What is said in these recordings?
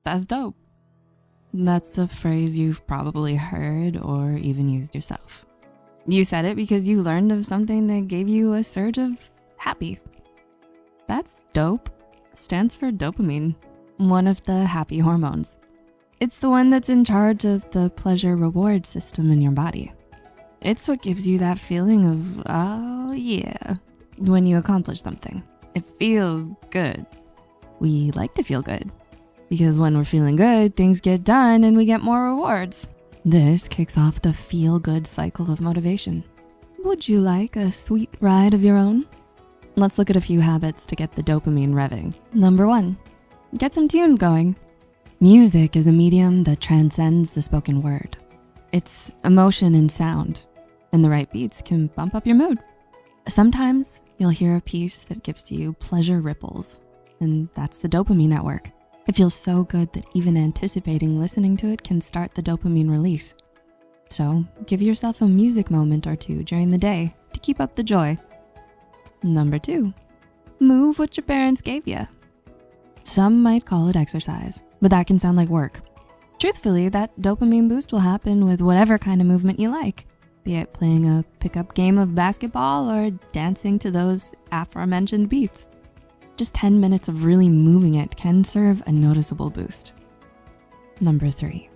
That's dope. That's a phrase you've probably heard or even used yourself. You said it because you learned of something that gave you a surge of happy. That's dope. Stands for dopamine, one of the happy hormones. It's the one that's in charge of the pleasure reward system in your body. It's what gives you that feeling of, oh yeah, when you accomplish something. It feels good. We like to feel good because when we're feeling good, things get done and we get more rewards. This kicks off the feel-good cycle of motivation. Would you like a sweet ride of your own? Let's look at a few habits to get the dopamine revving. Number 1, get some tunes going. Music is a medium that transcends the spoken word. It's emotion and sound, and the right beats can bump up your mood. Sometimes you'll hear a piece that gives you pleasure ripples, and that's the dopamine at work. It feels so good that even anticipating listening to it can start the dopamine release. So give yourself a music moment or two during the day to keep up the joy. Number 2, move what your parents gave you. Some might call it exercise, but that can sound like work. Truthfully, that dopamine boost will happen with whatever kind of movement you like, be it playing a pickup game of basketball or dancing to those aforementioned beats. Just 10 minutes of really moving it can serve a noticeable boost. Number 3,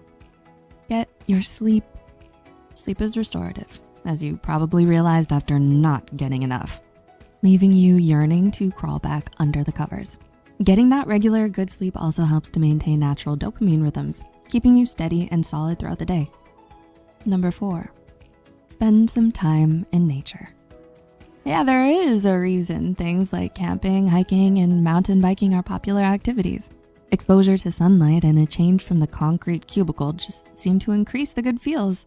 get your sleep. Sleep is restorative, as you probably realized after not getting enough, leaving you yearning to crawl back under the covers. Getting that regular good sleep also helps to maintain natural dopamine rhythms, keeping you steady and solid throughout the day. Number 4, spend some time in nature. Yeah, there is a reason things like camping, hiking, and mountain biking are popular activities. Exposure to sunlight and a change from the concrete cubicle just seem to increase the good feels.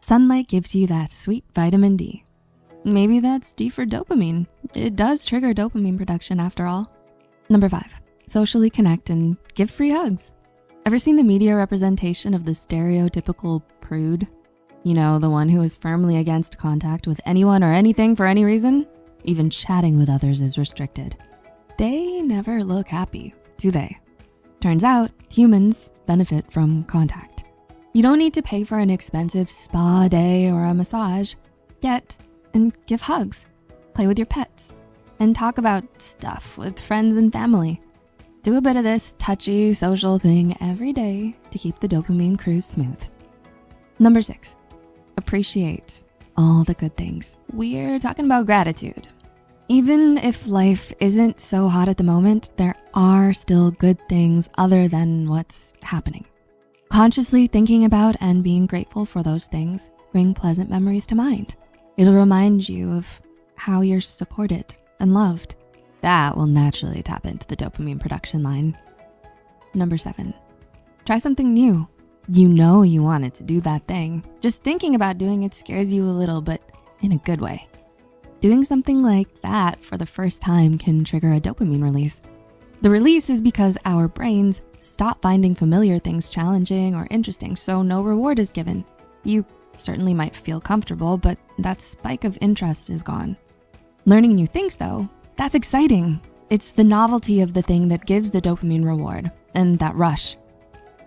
Sunlight gives you that sweet vitamin D. Maybe that's D for dopamine. It does trigger dopamine production after all. Number 5, socially connect and give free hugs. Ever seen the media representation of the stereotypical prude? You know, the one who is firmly against contact with anyone or anything for any reason? Even chatting with others is restricted. They never look happy, do they? Turns out, humans benefit from contact. You don't need to pay for an expensive spa day or a massage. Get and give hugs, play with your pets, and talk about stuff with friends and family. Do a bit of this touchy social thing every day to keep the dopamine cruise smooth. Number 6, appreciate all the good things. We're talking about gratitude. Even if life isn't so hot at the moment, there are still good things other than what's happening. Consciously thinking about and being grateful for those things bring pleasant memories to mind. It'll remind you of how you're supported and loved. That will naturally tap into the dopamine production line. Number 7, try something new. You know you wanted to do that thing. Just thinking about doing it scares you a little, but in a good way. Doing something like that for the first time can trigger a dopamine release. The release is because our brains stop finding familiar things challenging or interesting, so no reward is given. You certainly might feel comfortable, but that spike of interest is gone. Learning new things though, that's exciting. It's the novelty of the thing that gives the dopamine reward and that rush.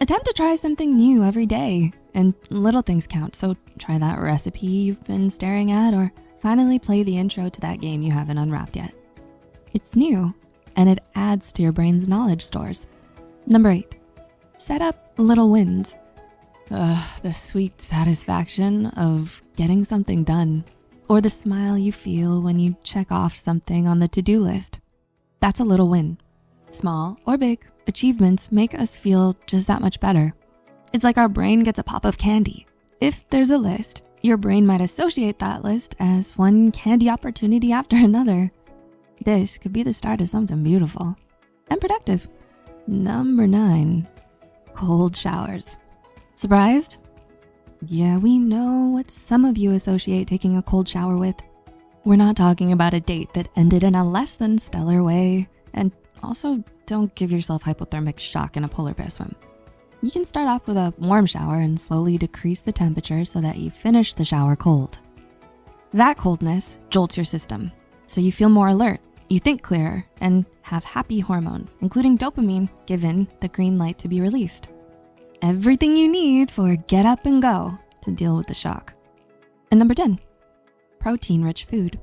Attempt to try something new every day, and little things count, so try that recipe you've been staring at or finally play the intro to that game you haven't unwrapped yet. It's new, and it adds to your brain's knowledge stores. Number 8, set up little wins. The sweet satisfaction of getting something done, or the smile you feel when you check off something on the to-do list. That's a little win. Small or big, achievements make us feel just that much better. It's like our brain gets a pop of candy. If there's a list, your brain might associate that list as one candy opportunity after another. This could be the start of something beautiful and productive. Number 9, cold showers. Surprised? Yeah, we know what some of you associate taking a cold shower with. We're not talking about a date that ended in a less than stellar way, and also don't give yourself hypothermic shock in a polar bear swim. You can start off with a warm shower and slowly decrease the temperature so that you finish the shower cold. That coldness jolts your system, so you feel more alert, You think clearer and have happy hormones, including dopamine, given the green light to be released. Everything you need for get up and go to deal with the shock. And number 10, protein-rich food.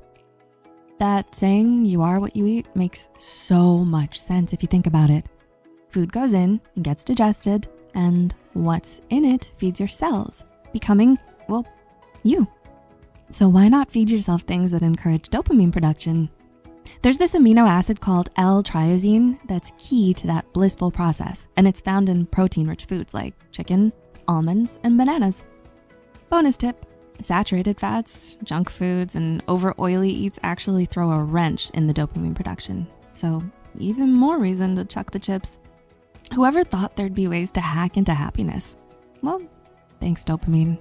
That saying, you are what you eat, makes so much sense if you think about it. Food goes in and gets digested, and what's in it feeds your cells, becoming, well, you. So why not feed yourself things that encourage dopamine production? There's this amino acid called L-triazine that's key to that blissful process, and it's found in protein-rich foods like chicken, almonds, and bananas. Bonus tip, saturated fats, junk foods, and over-oily eats actually throw a wrench in the dopamine production. So even more reason to chuck the chips. Whoever thought there'd be ways to hack into happiness? Well, thanks dopamine.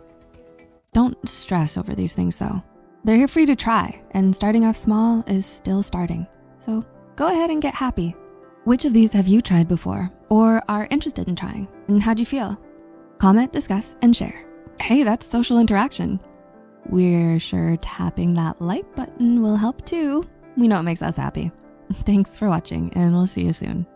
Don't stress over these things though. They're here for you to try, and starting off small is still starting. So go ahead and get happy. Which of these have you tried before or are interested in trying? And how'd you feel? Comment, discuss, and share. Hey, that's social interaction. We're sure tapping that like button will help too. We know it makes us happy. Thanks for watching, and we'll see you soon.